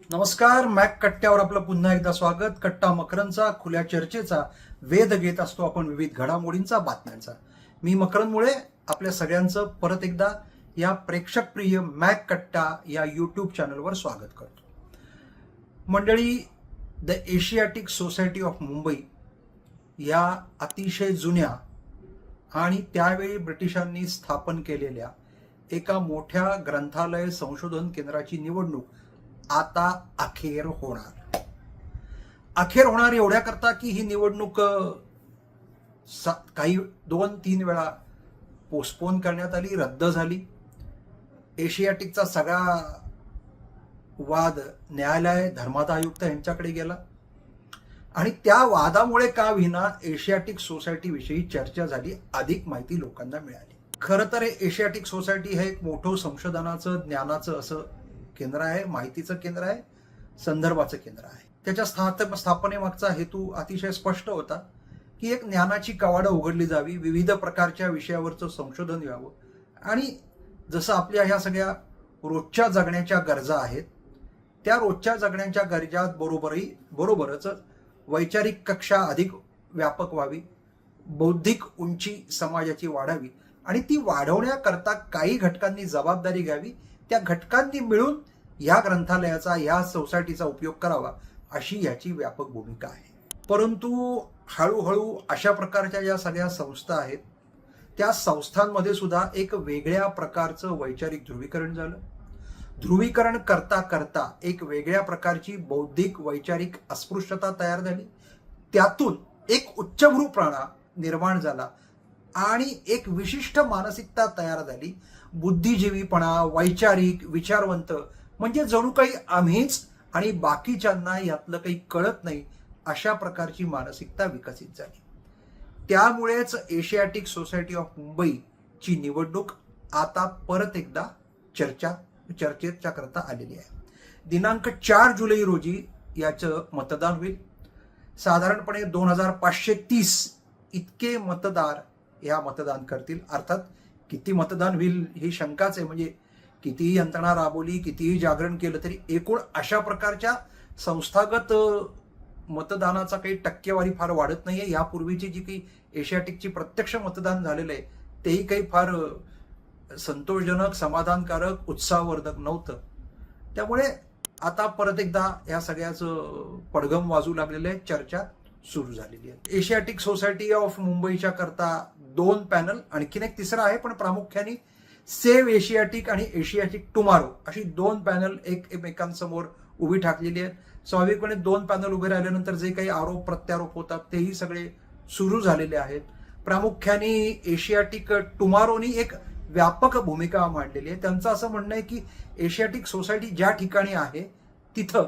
नमस्कार. मॅक कट्ट्यावर आपलं पुन्हा एकदा स्वागत. कट्टा मकरंदचा खुल्या चर्चेचा वेध घेत असतो आपण विविध घडामोडींचा, बातम्यांचा. मी मकरंद मुळे आपल्या सगळ्यांचं परत एकदा या प्रेक्षकप्रिय मॅक कट्टा या यूट्यूब चॅनलवर स्वागत करतो. मंडळी, the Asiatic society of Mumbai या अतिशय जुन्या आणि त्यावेळी ब्रिटिशांनी स्थापन केलेल्या एका मोठ्या ग्रंथालय संशोधन केंद्राची निवडणूक आता अखेर होणार एवढ्या करता की ही निवडणूक काही 2-3 वेळा पोस्टपोन करण्यात आली, रद्द झाली. एशियाटिकचा सगळा वाद न्यायालय, धर्मादाय आयुक्त यांच्याकडे गेला आणि त्या वादामुळे का विना एशियाटिक सोसायटी विषयी चर्चा झाली, अधिक माहिती लोकांना मिळाली. खरं तर एशियाटिक सोसायटी हे एक मोठं संशोधनाचं, ज्ञानाचं असं केंद्र आहे, माहितीचं केंद्र आहे, संदर्भाचं केंद्र आहे. त्याच्या स्थापनेमागचा हेतू अतिशय स्पष्ट होता की एक ज्ञानाची कवाडं उघडली जावी, विविध प्रकारच्या विषयावरचं संशोधन व्हावं आणि जसं आपल्या ह्या सगळ्या रोजच्या जगण्याच्या गरजा आहेत, त्या रोजच्या जगण्याच्या गरजा बरोबरच वैचारिक कक्षा अधिक व्यापक व्हावी, बौद्धिक उंची समाजाची वाढावी आणि ती वाढवण्याकरता काही घटकांनी जबाबदारी घ्यावी. त्या घटकांनी मिळून या ग्रंथालयाचा, या सोसायटीचा उपयोग करावा, अशी याची व्यापक भूमिका आहे. परंतु हळूहळू अशा प्रकारच्या ज्या सगळ्या संस्था आहेत, त्या संस्थांमध्ये सुद्धा एक वेगळ्या प्रकारचं वैचारिक ध्रुवीकरण झालं. ध्रुवीकरण करता करता एक वेगळ्या प्रकारची बौद्धिक वैचारिक अस्पृश्यता तयार झाली. त्यातून एक उच्चभ्रूपणा निर्माण झाला आणि एक विशिष्ट मानसिकता तयार झाली. बुद्धिजीवीपणा, वैचारिक, विचारवंत म्हणजे जणू काही आम्हीच आणि बाकीच्यांना यातलं काही कळत नाही, अशा प्रकारची मानसिकता विकसित झाली. त्यामुळेच एशियाटिक सोसायटी ऑफ मुंबईची निवडणूक आता परत एकदा चर्चेच्या करता आलेली आहे. दिनांक 4 जुलै रोजी याचं मतदान होईल. साधारणपणे 2530 इतके मतदार या मतदान करतील. अर्थात किती मतदान होईल ही शंकाच आहे, म्हणजे कितीही यंत्रणा राबवली, कितीही जागरण केलं तरी एकूण अशा प्रकारच्या संस्थागत मतदानाचा काही टक्केवारी फार वाढत नाहीये. यापूर्वीची जी काही एशियाटिकची प्रत्यक्ष मतदान झालेलं आहे तेही काही फार संतोषजनक, समाधानकारक, उत्साहवर्धक नव्हतं. त्यामुळे आता परत एकदा या सगळ्याचं पडघम वाजू लागलेलं आहे, चर्चा सुरू झालेली आहे. एशियाटिक सोसायटी ऑफ मुंबईच्या करता 2 पॅनल, आणखीन एक तिसरा आहे, पण प्रामुख्याने सेव्ह एशियाटिक आणि एशियाटिक टुमारो अशी 2 पॅनल एकमेकांसमोर उभी ठाकलेली आहेत. स्वाभाविकपणे 2 पॅनल उभे राहिल्यानंतर जे काही आरोप प्रत्यारोप होतात तेही सगळे सुरू झालेले आहेत. प्रामुख्याने एशियाटिक टुमारोनी एक व्यापक भूमिका मांडलेली आहे. त्यांचं असं म्हणणं आहे की एशियाटिक सोसायटी ज्या ठिकाणी आहे तिथं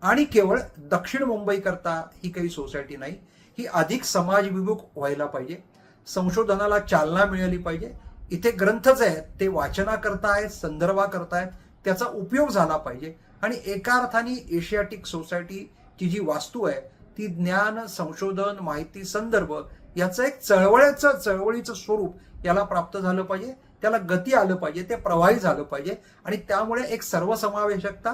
आणि केवळ दक्षिण मुंबई करता ही काही सोसायटी नाही, ही अधिक समाजविमुख व्हायला पाहिजे, संशोधनाला चालना मिळाली पाहिजे. इथे ग्रंथच आहेत, ते वाचना करतायत, संदर्भा करतायत, त्याचा उपयोग झाला पाहिजे आणि एका अर्थाने एशियाटिक सोसायटीची जी वास्तू आहे ती ज्ञान, संशोधन, माहिती, संदर्भ याचं एक चळवळीचं स्वरूप याला प्राप्त झालं पाहिजे, त्याला गती आलं पाहिजे, ते प्रवाही झालं पाहिजे आणि त्यामुळे एक सर्वसमावेशकता,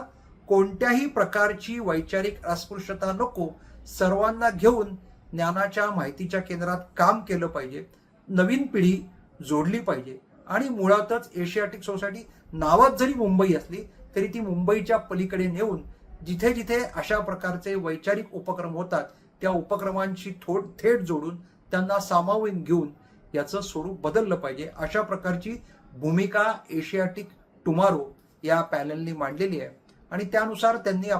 कोणत्याही प्रकारची वैचारिक अस्पृश्यता नको, सर्वांना घेऊन ज्ञानाच्या, माहितीच्या केंद्रात काम केलं पाहिजे, नवीन पिढी जोडली पाहिजे आणि मुळातच एशियाटिक सोसायटी नावात जरी मुंबई असली तरी ती मुंबईच्या पलीकडे नेऊन जिथे जिथे अशा प्रकारचे वैचारिक उपक्रम होतात त्या उपक्रमांशी थेट जोडून त्यांना सामावून घेऊन याचं स्वरूप बदललं पाहिजे, अशा प्रकारची भूमिका एशियाटिक टुमारो या पॅनलनी मांडलेली आहे. आणि त्यानुसार त्यांनी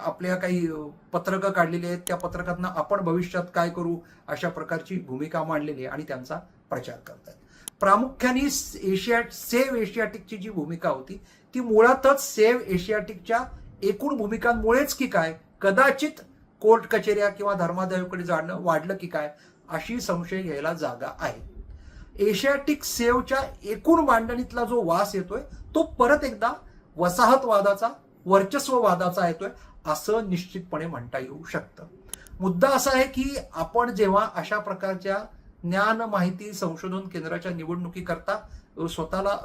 आपल्या काही पत्रकं काढलेली आहेत. त्या पत्रकातनं आपण भविष्यात काय करू अशा प्रकारची भूमिका मांडलेली आहे आणि त्यांचा प्रचार करतात. प्रामुख्याने सेव्ह एशियाटिकची जी भूमिका होती ती मुळातच सेव्ह एशियाटिकच्या एकूण भूमिकांमुळेच की काय, कदाचित कोर्ट कचेऱ्या किंवा धर्मादायाकडे जाणं वाढलं की काय, अशी संशय घ्यायला जागा आहे. एशियाटिक सेव्हच्या एकूण मांडणीतला जो वास येतोय तो परत एकदा वसाहतवादाचा, वर्चस्ववादाचा येतोय असं निश्चितपणे म्हणता येऊ शकतं. मुद्दा असा आहे की आपण जेव्हा अशा प्रकारच्या ज्ञान, माहिती, संशोधन केंद्राच्या निवडणुकीकरता स्वतःला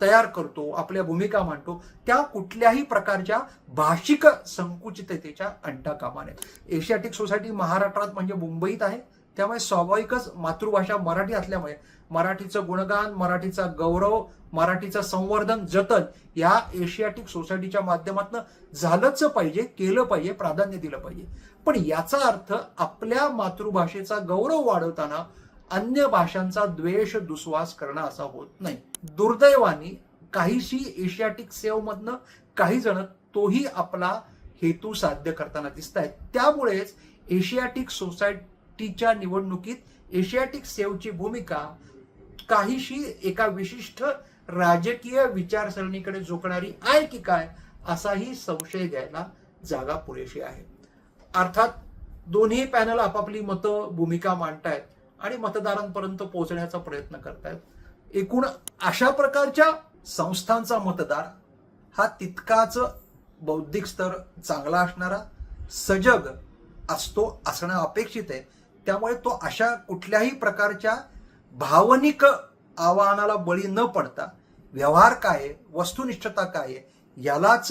तयार करतो, आपल्या भूमिका मांडतो, त्या कुठल्याही प्रकारच्या भाषिक संकुचिततेच्या अंडा कामा नये. एशियाटिक सोसायटी महाराष्ट्रात म्हणजे मुंबईत आहे, त्यामुळे स्वाभाविकच मातृभाषा मराठी असल्यामुळे मराठीचं गुणगान, मराठीचा गौरव, मराठीचं संवर्धन, जतन या एशियाटिक सोसायटीच्या माध्यमातून झालंच पाहिजे, केलं पाहिजे, प्राधान्य दिलं पाहिजे. पण याचा अर्थ आपल्या मातृभाषेचा गौरव वाढवताना अन्य भाषांचा द्वेष दुस्वास करणं असा होत नाही. दुर्दैवाने काहीशी एशियाटिक सेवमधनं काही जण तोही आपला हेतू साध्य करताना दिसत आहेत. त्यामुळेच एशियाटिक सोसायटीच्या निवडणुकीत एशियाटिक सेवची भूमिका काहीशी एका विशिष्ट राजकीय विचारसरणीकडे झोकणारी आहे की काय असाही संशय घ्यायला जागा पुरेशी आहे. अर्थात दोन्ही पॅनल आपापली मतं, भूमिका मांडतायत आणि मतदारांपर्यंत पोहोचण्याचा प्रयत्न करतायत. एकूण अशा प्रकारच्या संस्थांचा मतदार हा तितकाच बौद्धिक स्तर चांगला असणारा, सजग असणं अपेक्षित आहे. त्यामुळे तो अशा कुठल्याही प्रकारच्या भावनिक आवाहनाला बळी न पडता व्यवहार काय आहे, वस्तुनिष्ठता काय आहे यालाच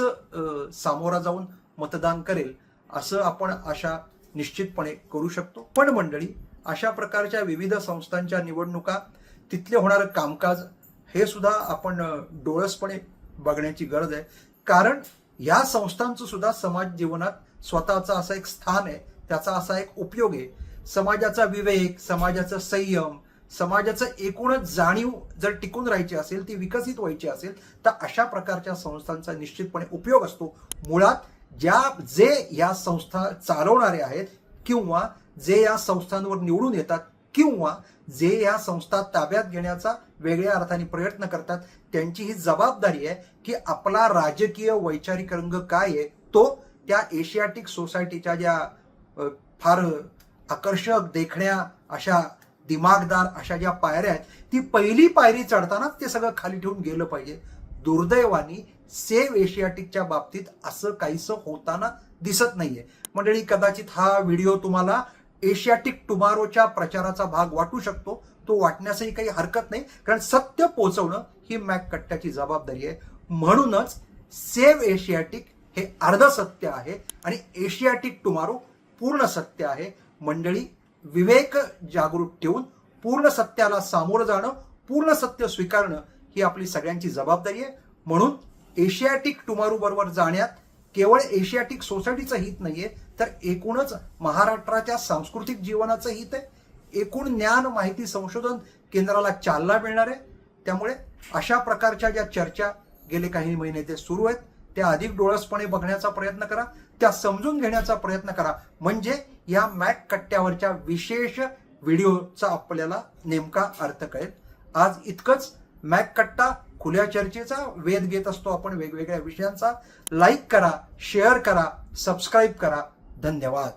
सामोरा जाऊन मतदान करेल असं आपण आशा निश्चितपणे करू शकतो. पण मंडळी, अशा प्रकारच्या विविध संस्थांच्या निवडणुका, तिथले होणारं कामकाज हे सुद्धा आपण डोळसपणे बघण्याची गरज आहे. कारण या संस्थांचं सुद्धा समाज जीवनात स्वतःचं असं एक स्थान आहे, त्याचा असा एक उपयोग आहे. समाजाचा विवेक, समाजाचा संयम, समाजाचं एकूणच जाणीव जर टिकून राहायची असेल, ती विकसित व्हायची असेल तर अशा प्रकारच्या संस्थांचा निश्चितपणे उपयोग असतो. मुळात जे या संस्था चालवणारे आहेत किंवा जे या संस्थांवर निवडून येतात किंवा जे या संस्था ताब्यात घेण्याचा वेगळ्या अर्थाने प्रयत्न करतात, त्यांची ही जबाबदारी आहे की आपला राजकीय वैचारिक रंग काय आहे तो त्या एशियाटिक सोसायटीच्या ज्या फार आकर्षक देखण्या अशा दिमागदार अशा ज्या पायऱ्या आहेत, ती पहिली पायरी चढतानाच ते सगळं खाली ठेवून गेलं पाहिजे. दुर्दैवाने सेव्ह एशियाटिकच्या बाबतीत असं काहीसं होताना दिसत नाहीये. मंडळी, कदाचित हा व्हिडिओ तुम्हाला एशियाटिक टुमारोच्या प्रचाराचा भाग वाटू शकतो. तो वाटण्यासही काही हरकत नाही, कारण सत्य पोहोचवणं ही मॅककट्ट्याची जबाबदारी आहे. म्हणूनच सेव्ह एशियाटिक हे अर्ध सत्य आहे आणि एशियाटिक टुमारो पूर्ण सत्य आहे. मंडळी, विवेक जागृत ठेवून पूर्ण सत्याला सामोरं जाणं, पूर्ण सत्य स्वीकारणं ही आपली सगळ्यांची जबाबदारी आहे. म्हणून एशियाटिक टुमारो बरोबर जाण्यात केवळ एशियाटिक सोसायटीचं हित नाहीये, तर एकूणच महाराष्ट्राच्या सांस्कृतिक जीवनाचं हित आहे. एकूण ज्ञान माहिती संशोधन केंद्राला चालना मिळणार आहे. त्यामुळे अशा प्रकारच्या ज्या चर्चा गेले काही महिने ते सुरू आहेत, त्या अधिक डोळसपणे बघण्याचा प्रयत्न करा, त्या समजून घेण्याचा प्रयत्न करा. म्हणजे या मॅक कट्ट्यावरच्या विशेष व्हिडिओचा आपल्याला नेमका अर्थ कळेल. आज इतकंच. मॅक कट्टा खुल्या चर्चेचा वेध घेत असतो आपण वेगवेगळ्या विषयांचा. लाईक करा, शेअर करा, सबस्क्राईब करा. धन्यवाद.